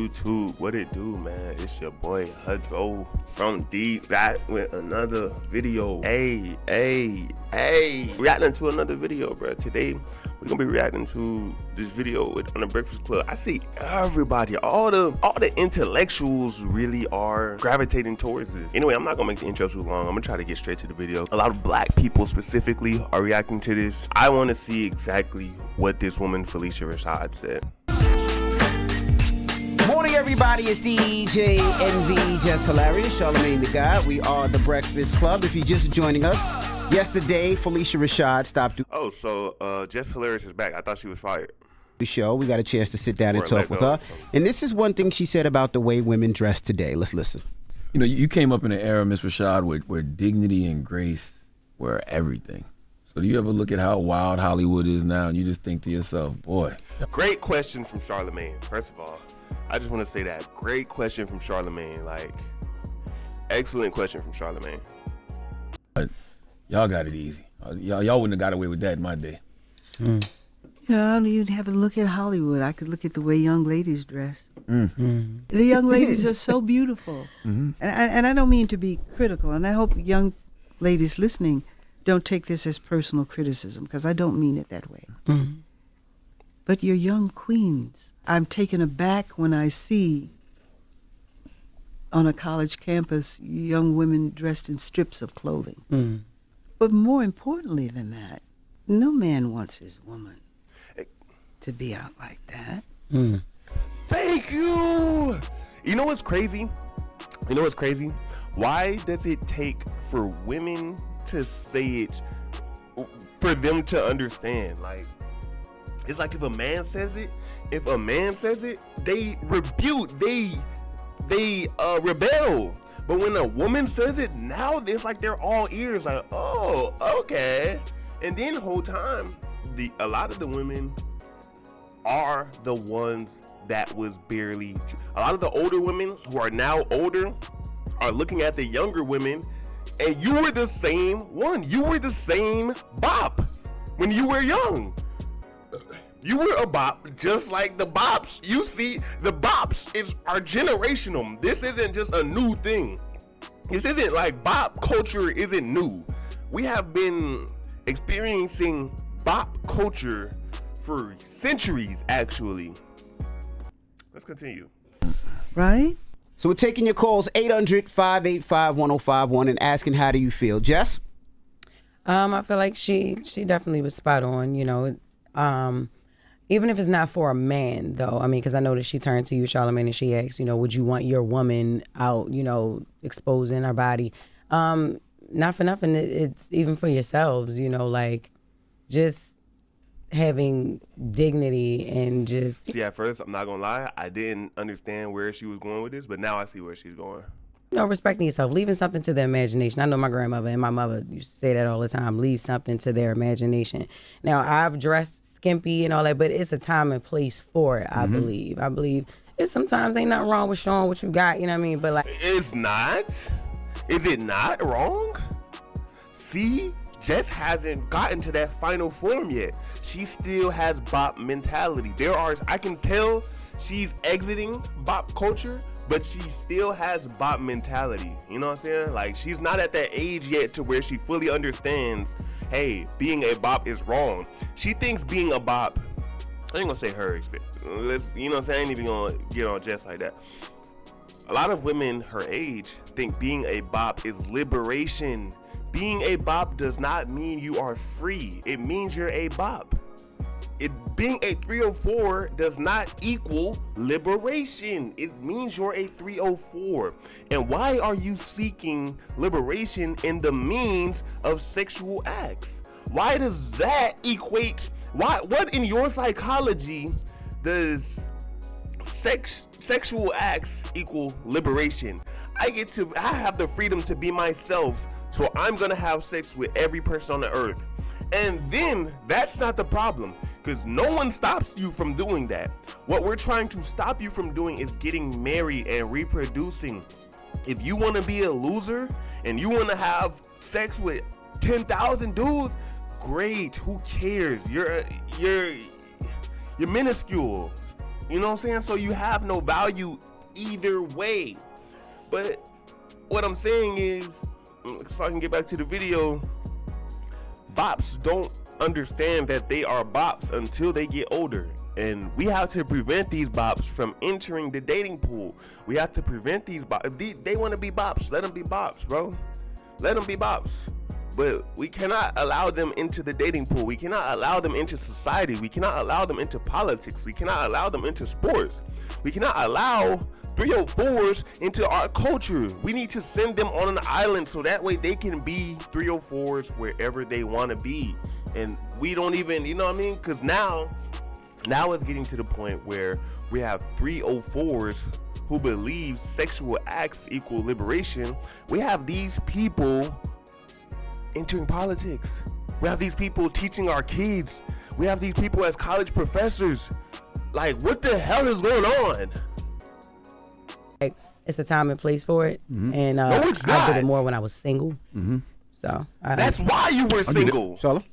YouTube? What it do, man? It's your boy Hudro from Deep, back with another video. Hey, reacting to another video, bro. Today we're gonna be reacting to this video on the Breakfast Club. I see everybody, all the intellectuals really are gravitating towards this. Anyway, I'm not gonna make the intro too long. I'm gonna try to get straight to the video. A lot of black people specifically are reacting to this. I want to see exactly what this woman Phylicia Rashad said. Morning, everybody. It's DJ NV, Just Hilarious, Charlamagne the God. We are the Breakfast Club. If you're just joining us, yesterday Phylicia Rashad stopped Oh, so Just Hilarious is back. I thought she was fired. The show. We got a chance to sit down and talk with her. And this is one thing she said about the way women dress today. Let's listen. You know, you came up in an era, Miss Rashad, where dignity and grace were everything. So do you ever look at how wild Hollywood is now and you just think to yourself, boy. Great question from Charlamagne. First of all, I just want to say that. Great question from Charlamagne. Like, excellent question from Charlamagne. Y'all got it easy. Y'all wouldn't have got away with that in my day. Yeah, you'd have to look at Hollywood. I could look at the way young ladies dress. The young ladies are so beautiful. And I don't mean to be critical, and I hope young ladies listening don't take this as personal criticism, because I don't mean it that way. But you're young queens. I'm taken aback when I see on a college campus young women dressed in strips of clothing. But more importantly than that, no man wants his woman to be out like that. Thank you. You know what's crazy? Why does it take for women to say it for them to understand? Like, it's like if a man says it, they rebuke, they rebel. But when a woman says it, now it's like they're all ears, like, oh, okay. And then the whole time, a lot of the women are the ones that was barely, a lot of the older women who are now older are looking at the younger women, and you were the same one. You were the same bop when you were young. You were a bop just like the bops. You see, the bops are generational. This isn't just a new thing. This isn't like bop culture isn't new. We have been experiencing bop culture for centuries, actually. Let's continue. Right? So we're taking your calls, 800-585-1051, and asking, how do you feel? Jess? I feel like she definitely was spot on, you know. Even if it's not for a man, though, I mean, because I know that she turned to you, Charlamagne, and she asked, you know, would you want your woman out, you know, exposing her body? Not for nothing, it's even for yourselves, you know, like, just having dignity and just... See, at first, I'm not gonna lie, I didn't understand where she was going with this, but now I see where she's going. You know, respecting yourself, leaving something to the imagination. I know my grandmother and my mother used to say that all the time, leave something to their imagination. Now, I've dressed skimpy and all that, but it's a time and place for it, I believe. I believe it sometimes ain't nothing wrong with showing what you got, you know what I mean? But like... It's not? Is it not wrong? See? Jess hasn't gotten to that final form yet. She still has bop mentality. I can tell she's exiting bop culture, but she still has bop mentality. You know what I'm saying? Like, she's not at that age yet to where she fully understands, hey, being a bop is wrong. She thinks being a bop, I ain't gonna say her experience. You know what I'm saying? I ain't even gonna get on Jess like that. A lot of women her age think being a bop is liberation. Being a bop does not mean you are free. It means you're a bop. Being a 304 does not equal liberation. It means you're a 304. And why are you seeking liberation in the means of sexual acts? Why does that equate? What in your psychology does sexual acts equal liberation? I have the freedom to be myself. So I'm gonna have sex with every person on the earth. And then that's not the problem, because no one stops you from doing that. What we're trying to stop you from doing is getting married and reproducing. If you wanna be a loser and you wanna have sex with 10,000 dudes, great, who cares? You're minuscule. You know what I'm saying? So you have no value either way. But what I'm saying is, so I can get back to the video, bops don't understand that they are bops until they get older. And we have to prevent these bops from entering the dating pool. We have to prevent these bops. If they want to be bops, let them be bops, bro. Let them be bops. But we cannot allow them into the dating pool. We cannot allow them into society. We cannot allow them into politics. We cannot allow them into sports. We cannot allow 304s into our culture. We need to send them on an island so that way they can be 304s wherever they want to be. And we don't even, you know what I mean? Because now it's getting to the point where we have 304s who believe sexual acts equal liberation. We have these people entering politics. We have these people teaching our kids. We have these people as college professors. Like, what the hell is going on? Like, it's a time and place for it. And No, it's I did not. it more when I was single. So That's why you were single. Charlotte?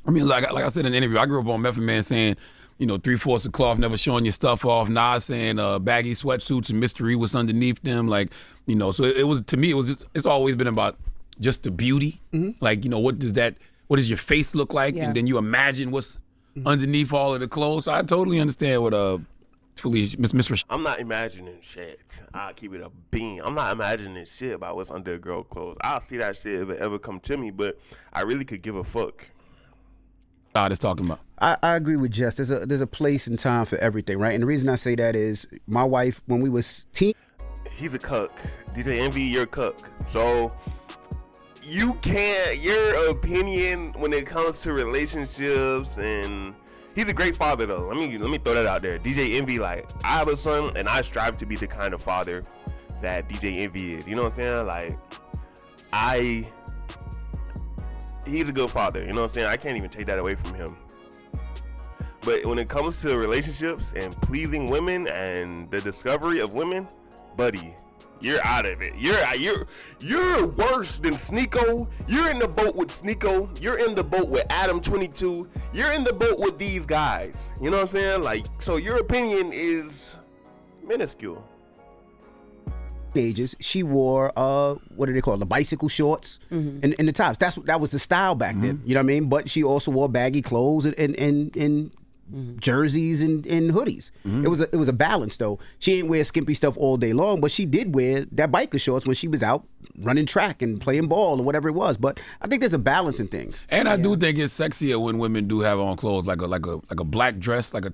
I mean, like I said in the interview, I grew up on Method Man saying, 3/4 of cloth, never showing your stuff off. Nas saying baggy sweatsuits and mystery was underneath them. Like, so it was, to me, it's always been about just the beauty. Like, what does your face look like? Yeah. And then you imagine what's underneath all of the clothes. So I totally understand what Felicia, Miss Rashad. I'm not imagining shit. I'll keep it a bean. I'm not imagining shit about what's under a girl clothes. I'll see that shit if it ever come to me, but I really could give a fuck. is talking about. I agree with Jess. There's a place and time for everything, right? And the reason I say that is my wife, when we was teen. He's a cuck. DJ Envy, you're a cuck. So you can't, your opinion when it comes to relationships, and he's a great father though. Let me throw that out there. DJ Envy, like, I have a son and I strive to be the kind of father that DJ Envy is. You know what I'm saying? Like, he's a good father. You know what I'm saying? I can't even take that away from him. But when it comes to relationships and pleasing women and the discovery of women, buddy, you're out of it. You're worse than Sneeko. You're in the boat with Sneeko. You're in the boat with Adam 22. You're in the boat with these guys. You know what I'm saying? Like, so your opinion is minuscule. Ages, she wore what do they call it, the bicycle shorts and the tops. That was the style back then. You know what I mean? But she also wore baggy clothes and jerseys and hoodies. It was a balance though. She didn't wear skimpy stuff all day long, but she did wear that biker shorts when she was out running track and playing ball or whatever it was. But I think there's a balance in things. And I do think it's sexier when women do have on clothes like a black dress, like a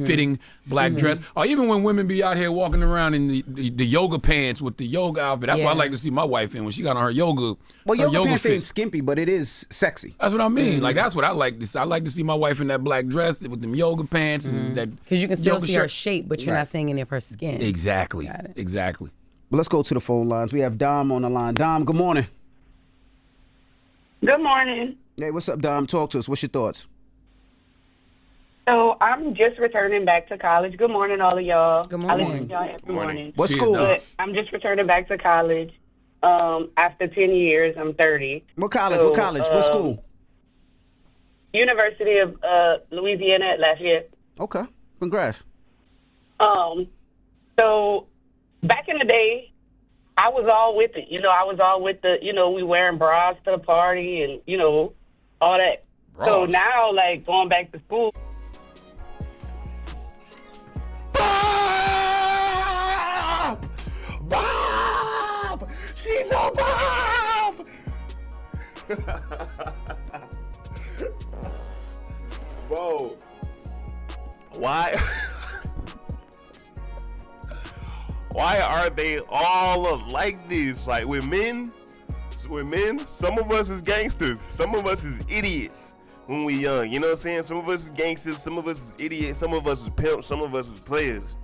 fitting black dress, or even when women be out here walking around in the yoga pants with the yoga outfit. That's what I like to see my wife in when she got on her yoga. Well, her yoga pants fit. ain't skimpy, but it is sexy. That's what I mean. Like, that's what I like to see. I like to see my wife in that black dress with them yoga pants and that. because you can still yoga see her shirt. shape, but you're not seeing any of her skin. Exactly. Got it. Exactly. But let's go to the phone lines. We have Dom on the line. Dom, good morning. Good morning. Hey, what's up, Dom? Talk to us. What's your thoughts? So I'm just returning back to college. Good morning, all of y'all. Good I morning. listen to y'all every morning. What Cheers, school? Dom. But I'm just returning back to college. After 10 years, I'm 30. What college? So, what college? What school? University of Louisiana at Lafayette. Okay. Congrats. So back in the day, I was all with it. I was all with the, we wearing bras to the party and, all that. So Bras. now, like, going back to school. Bob! She's a Bob! Bro, why? Why are they all like this? Like, with men, some of us is gangsters, some of us is idiots when we young. You know what I'm saying? Some of us is gangsters, some of us is idiots, some of us is pimps, some of us is players.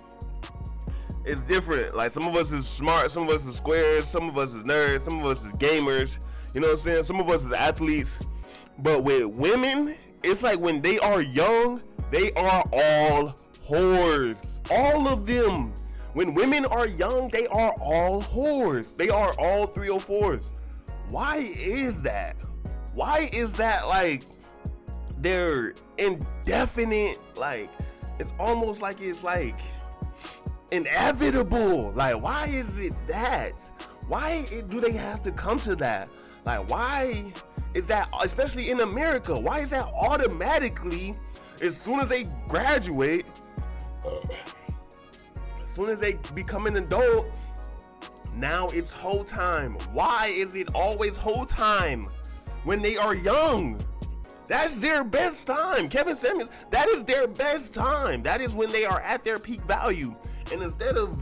It's different. Like, some of us is smart, some of us is squares, some of us is nerds, some of us is gamers. You know what I'm saying? Some of us is athletes. But with women, it's like when they are young, they are all whores. All of them. When women are young, they are all whores. They are all 304s. Why is that? Why is that, like, they're indefinite, like, it's almost like it's like inevitable. Like, why is it that? Why do they have to come to that? Like, why is that, especially in America, why is that automatically, as soon as they graduate, as soon as they become an adult, now it's whole time? Why is it always whole time when they are young? That's their best time. Kevin Samuels, that is their best time. That is when they are at their peak value. And instead of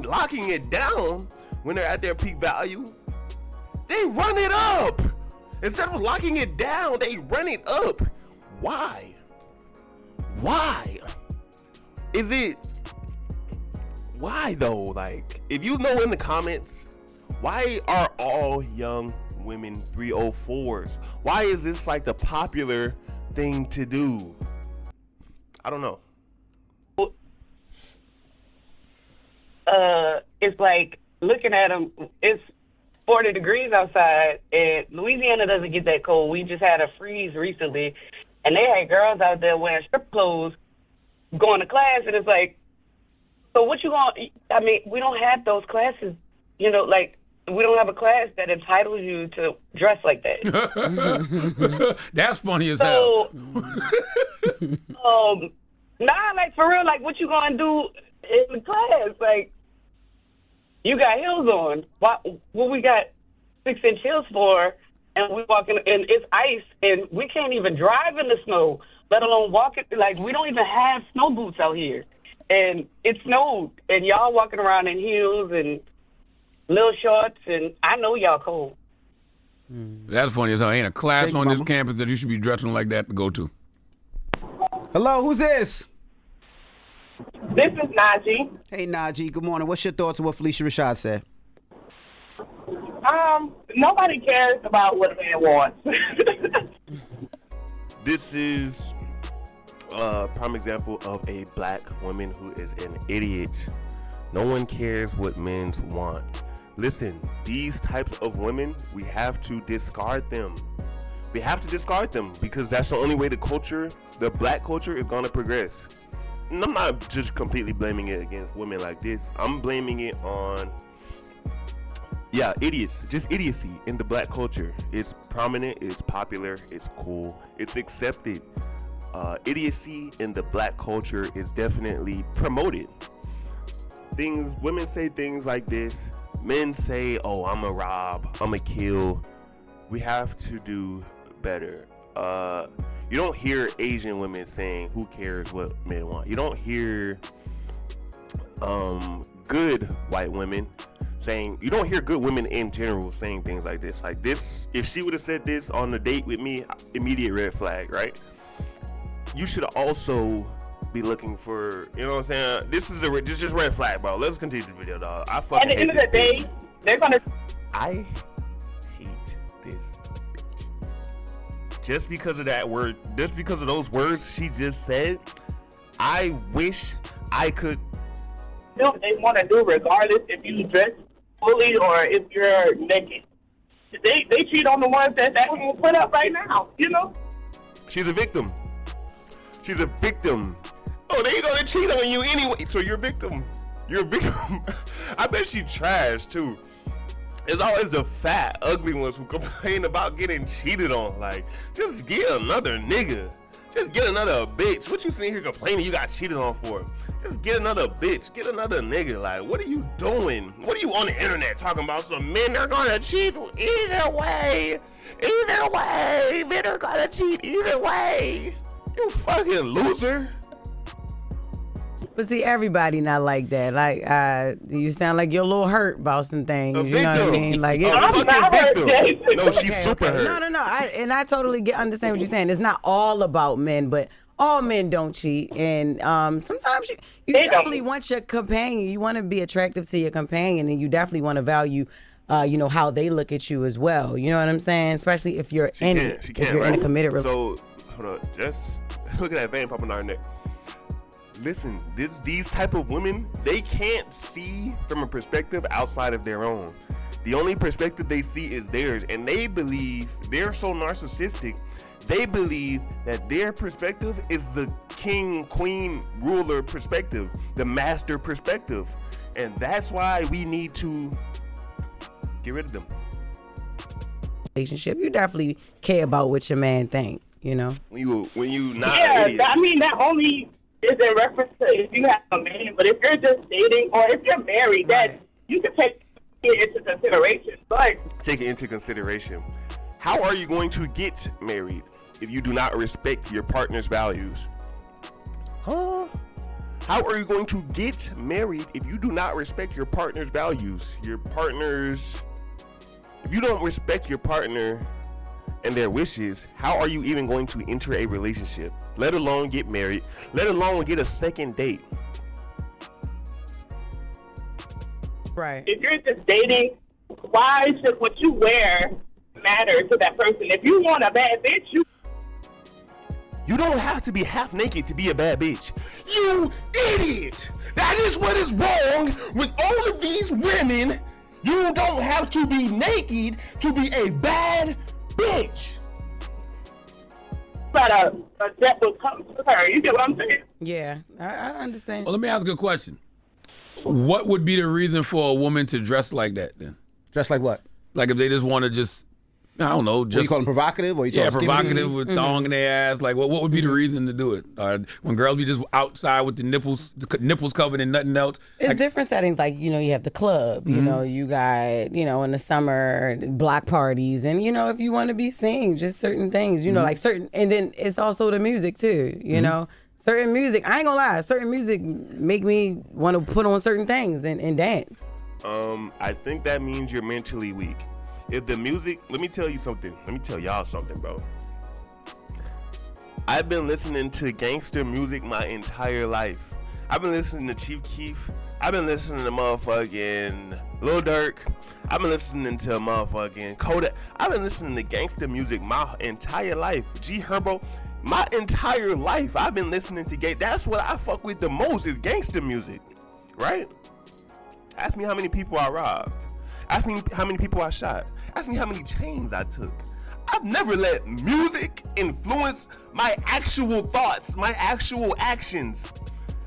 locking it down when they're at their peak value, they run it up. Instead of locking it down, they run it up. Why? Why? Why though? Like, if you know in the comments, why are all young women 304s? Why is this like the popular thing to do? I don't know. It's like looking at them, it's 40 degrees outside, and Louisiana doesn't get that cold. We just had a freeze recently, and they had girls out there wearing strip clothes going to class, and it's like, so what you going, I mean, we don't have those classes, you know, like, we don't have a class that entitles you to dress like that. That's funny as hell. Nah, like, for real, like, what you gonna do in the class? Like, you got heels on. What we got 6-inch heels for? And we walking, and it's ice, and we can't even drive in the snow, let alone walk it. Like, we don't even have snow boots out here. And it snowed, and y'all walking around in heels and little shorts, and I know y'all cold. That's funny as hell. Ain't a class on this campus that you should be dressing like that to go to. Hello, who's this? This is Najee. Hey, Najee, good morning. What's your thoughts on what Felicia Rashad said? Nobody cares about what a man wants. This is a prime example of a black woman who is an idiot. No one cares what men want. Listen, these types of women, we have to discard them. We have to discard them because that's the only way the black culture is going to progress. And I'm not just completely blaming it against women like this. I'm blaming it on, idiots. Just idiocy in the black culture. It's prominent, it's popular, it's cool, it's accepted. Idiocy in the black culture is definitely promoted. Women say things like this. Men say, oh, I'm a rob, I'm a kill. We have to do better. You don't hear Asian women saying, who cares what men want? You don't hear good white women saying, you don't hear good women in general saying things like this. Like this, if she would have said this on the date with me, immediate red flag, right? You should also be looking for, you know what I'm saying? This is just red flag, bro. Let's continue the video, dog. At the end of the day, they're gonna. I hate this. Just because of that word, just because of those words she just said, I wish I could. Do what they want to do, regardless if you dress fully or if you're naked. They cheat on the ones that they haven't put up right now, you know? She's a victim. She's a victim. Oh, they gonna cheat on you anyway, so you're a victim. You're a victim. I bet she trash too. It's always the fat, ugly ones who complain about getting cheated on. Like, just get another nigga. Just get another bitch. What you sitting here complaining you got cheated on for? Just get another bitch. Get another nigga. Like, what are you doing? What are you on the internet talking about? Some men are gonna cheat either way. Either way. Men are gonna cheat either way. You fucking loser. But see, everybody not like that. Like, you sound like you're a little hurt about some things. You know what I mean? Like, I'm not hurt. No, she's super hurt. No. I totally understand what you're saying. It's not all about men, but all men don't cheat. And sometimes you definitely want your companion. You want to be attractive to your companion, and you definitely want to value, how they look at you as well. You know what I'm saying? Especially if you're in a committed relationship. So, hold on. Just look at that vein popping on her neck. Listen, these type of women, they can't see from a perspective outside of their own. The only perspective they see is theirs, and they believe they're so narcissistic. They believe that their perspective is the king, queen, ruler perspective, the master perspective, and that's why we need to get rid of them. Relationship, you definitely care about what your man think. You know, When you not Yeah, an idiot. I mean, that only is in reference to if you have a man, but if you're just dating or if you're married, that you can take it into consideration. But Take it into consideration. How are you going to get married if you do not respect your partner's values? Huh? How are you going to get married if you do not respect your partner's values? If you don't respect your partner and their wishes, how are you even going to enter a relationship? Let alone get married, let alone get a second date. right? if you're just dating, why should what you wear matter to that person? If you want a bad bitch, You don't have to be half naked to be a bad bitch. You idiot! That is what is wrong with all of these women. You don't have to be naked to be a bad bitch. but a jet will come to her. You get what I'm saying? Yeah, I understand. Well, let me ask you a question. What would be the reason for a woman to dress like that then? Dressed like what? Like if they just want to just, I don't know, What, you just call them provocative? Or you yeah, call them provocative with thong in their ass. Like what would be the reason to do it? When girls be just outside with the nipples covered and nothing else. It's Like, different settings, like, you know, you have the club, you know, you got, you know, in the summer, block parties, and, you know, if you want to be seen, just certain things, you know, like certain, and then it's also the music too, you know, certain music, I ain't gonna lie, certain music make me want to put on certain things and dance. I think that means you're mentally weak. If the music, let me tell you something. Let me tell y'all something, bro. I've been listening to gangster music my entire life. I've been listening to Chief Keef. I've been listening to motherfucking Lil Durk. I've been listening to motherfucking Kodak. I've been listening to gangster music my entire life. G Herbo, my entire life I've been listening to gang. That's what I fuck with the most is gangster music, right? Ask me how many people I robbed. Ask me how many people I shot. Ask me how many chains I took. I've never let music influence my actual thoughts, my actual actions.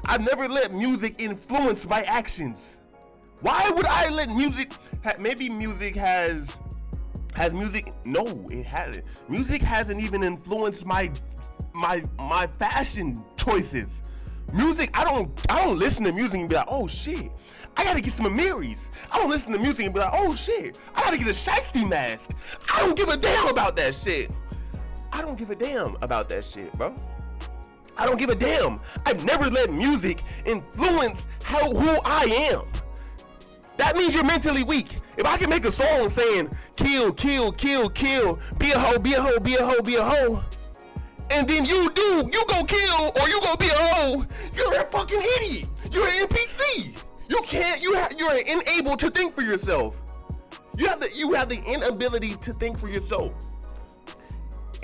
I've never let music influence my actions. Why would I let music? Maybe music has music. No, it hasn't. Music hasn't even influenced my fashion choices. Music, I don't listen to music and be like, oh shit, I gotta get some Amiris. I don't listen to music and be like, oh shit, I gotta get a shiesty mask. I don't give a damn about that shit. I don't give a damn about that shit, bro. I don't give a damn. I've never let music influence who I am. That means you're mentally weak. If I can make a song saying kill, kill, kill, kill, be a hoe, be a hoe, be a hoe, be a hoe, and then you go kill or you go be a hoe, you're a fucking idiot. You're an NPC. You're unable to think for yourself. You have the inability to think for yourself.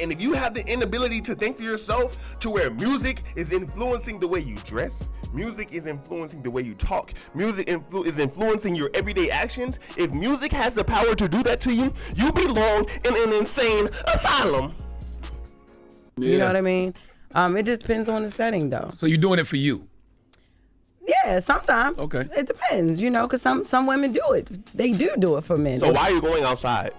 And if you have the inability to think for yourself to where music is influencing the way you dress, music is influencing the way you talk, music is influencing your everyday actions, if music has the power to do that to you, you belong in an insane asylum. You know what I mean? It just depends on the setting, though. so you're doing it for you. Yeah, sometimes. Okay. It depends, you know, because some women do it. They do it for men. So why are you going outside?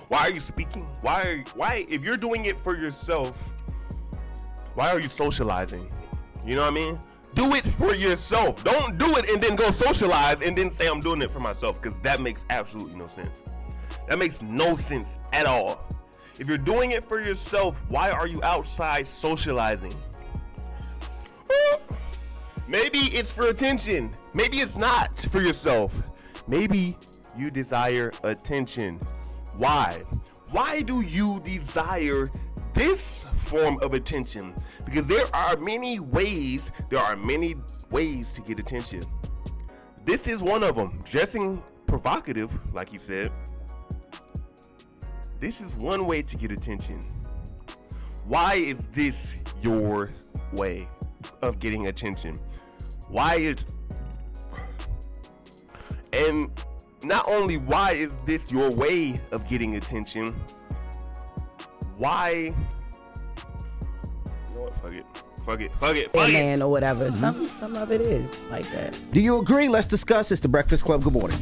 Why are you speaking? Why if you're doing it for yourself, why are you socializing? You know what I mean? Do it for yourself. Don't do it and then go socialize and then say I'm doing it for myself, because that makes absolutely no sense. That makes no sense at all. If you're doing it for yourself, why are you outside socializing? Maybe it's for attention. Maybe it's not for yourself. Maybe you desire attention. Why? Why do you desire this form of attention? Because there are many ways to get attention. This is one of them. Dressing provocative, like you said. This is one way to get attention. Why is this your way of getting attention? And not only why is this your way of getting attention, why, you know what, fuck it. Man or whatever. Some of it is like that. Do you agree? Let's discuss. It's the Breakfast Club. Good morning.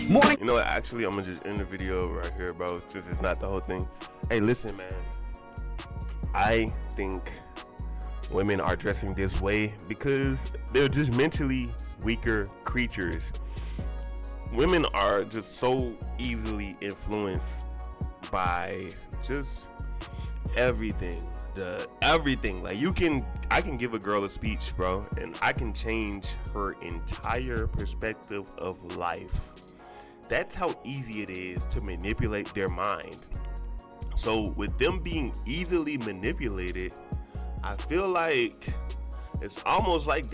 Morning. You know what, actually, I'm gonna just end the video right here, bro, since it's not the whole thing. Hey, listen, man. I think women are dressing this way because they're just mentally weaker creatures. Women are just so easily influenced by just everything. Like I can give a girl a speech, bro, and I can change her entire perspective of life. That's how easy it is to manipulate their mind. So with them being easily manipulated, I feel like it's almost like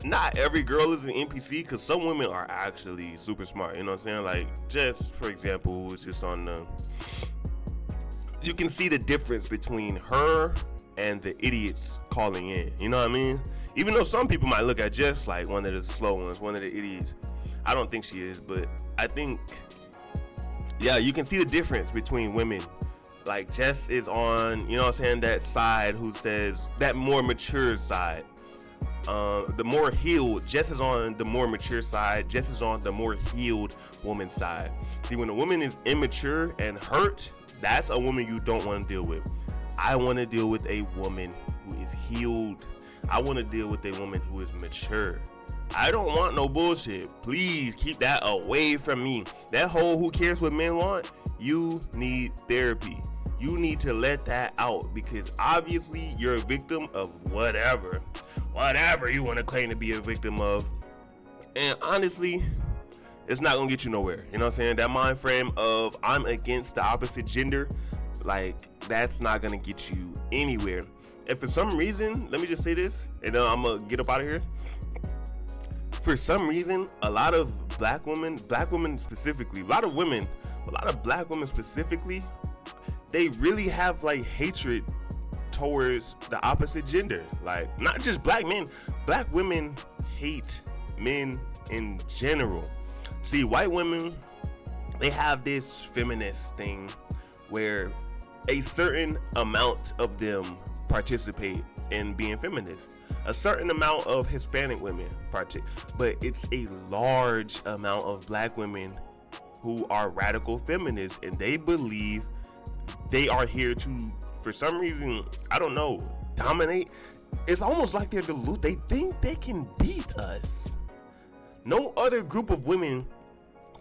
not every girl is an NPC, because some women are actually super smart. You know what I'm saying? Like, just for example, it's just on you can see the difference between her and the idiots calling in. You know what I mean? Even though some people might look at Jess like one of the slow ones, one of the idiots. I don't think she is, but I think, yeah, you can see the difference between women. Like, Jess is on, you know what I'm saying, that side who says, that more mature side. The more healed, Jess is on the more mature side. Jess is on the more healed woman side. See, when a woman is immature and hurt, that's a woman you don't want to deal with. I want to deal with a woman who is healed. I want to deal with a woman who is mature. I don't want no bullshit. Please keep that away from me. That whole who cares what men want, you need therapy. You need to let that out, because obviously you're a victim of whatever you want to claim to be a victim of. And honestly, it's not gonna get you nowhere. You know what I'm saying? That mind frame of I'm against the opposite gender, like, that's not gonna get you anywhere. And for some reason, let me just say this, and then I'm gonna get up out of here. For some reason, a lot of black women specifically, a lot of black women specifically, they really have like hatred towards the opposite gender. Like, not just black men, black women hate men in general. See, white women, they have this feminist thing where a certain amount of them participate in being feminists. A certain amount of Hispanic women but it's a large amount of black women who are radical feminists, and they believe they are here to, for some reason, I don't know, dominate. It's almost like they're deluded. They think they can beat us. No other group of women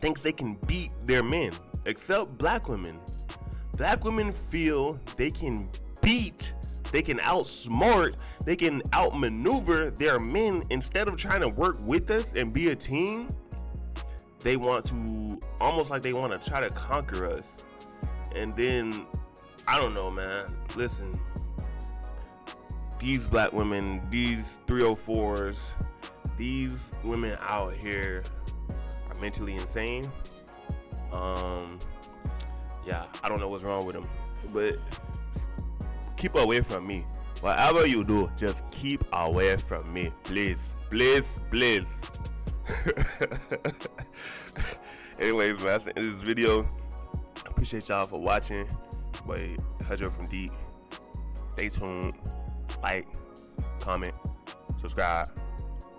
thinks they can beat their men except black women. Black women feel they can outsmart, they can outmaneuver their men. Instead of trying to work with us and be a team, they want to, almost like they want to try to conquer us. And then, I don't know, man. Listen, these black women, these 304s, these women out here are mentally insane. Yeah, I don't know what's wrong with them, but keep away from me. Whatever you do, just keep away from me, please. Anyways, man, that's the end of this video. Appreciate y'all for watching. Boy, HudroFromDeep. Stay tuned. Like, comment, subscribe.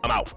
I'm out.